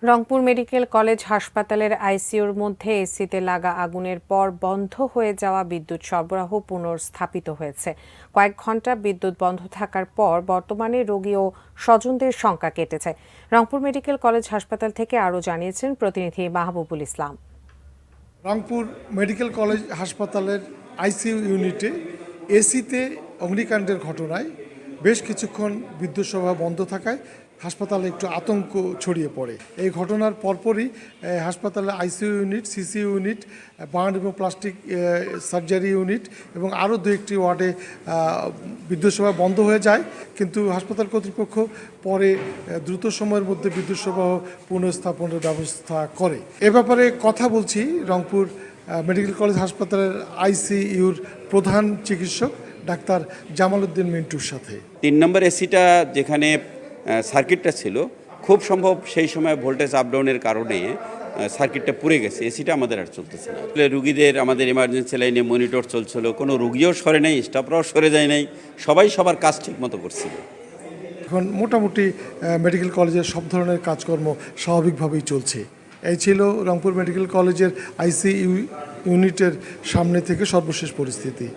Rangpur medical college হাসপাতালের আইসিইউর মধ্যে এসিতে লাগা আগুনের পর বন্ধ হয়ে যাওয়া বিদ্যুৎ সরবরাহ পুনর্স্থাপিত হয়েছে। কয়েক ঘণ্টা বিদ্যুৎ বন্ধ থাকার পর বর্তমানে রোগী ও স্বজনদের শঙ্কা কেটেছে। রংপুর মেডিকেল কলেজ হাসপাতাল থেকে আরও জানিয়েছেন প্রতিনিধি মাহবুবুল ইসলাম। রংপুর মেডিকেল কলেজ হাসপাতালের আইসিইউ ইউনিটে এসিতে অগ্নিকাণ্ডের ঘটনায় বেশ কিছুক্ষণ বিদ্যুৎ সরবরাহ বন্ধ থাকায় হাসপাতালে একটু আতঙ্ক ছড়িয়ে পড়ে। এই ঘটনার পরপরই হাসপাতালের ICU unit, CCU unit, burn এবং প্লাস্টিক সার্জারি ইউনিট এবং আরও দু একটি ওয়ার্ডে বিদ্যুৎ সরবরাহ বন্ধ হয়ে যায়, কিন্তু হাসপাতাল কর্তৃপক্ষ পরে দ্রুত সময়ের মধ্যে বিদ্যুৎ সরবরাহ পুনঃস্থাপনের ব্যবস্থা করে। এ ব্যাপারে কথা বলছি রংপুর মেডিকেল কলেজ হাসপাতালের আইসিইউর প্রধান চিকিৎসক ডাক্তার জামাল উদ্দিন মিন্টুর সাথে। 3 নম্বর এসিটা যেখানে সার্কিটটা ছিল, খুব সম্ভব সেই সময় ভোল্টেজ আপডাউনের কারণে সার্কিটটা পুড়ে গেছে, এসিটা আমাদের আর চলতেছে না। রুগীদের আমাদের এমার্জেন্সি লাইনে মনিটর চলছিল, কোনো রুগীও সরে নাই, স্টাফরাও সরে যায় নাই, সবাই সবার কাজ ঠিক মতো করছিল। এখন মোটামুটি মেডিকেল কলেজের সব ধরনের কাজকর্ম স্বাভাবিকভাবেই চলছে। এই ছিল রংপুর মেডিকেল কলেজের আইসিইউ ইউনিটের সামনে থেকে সর্বশেষ পরিস্থিতি।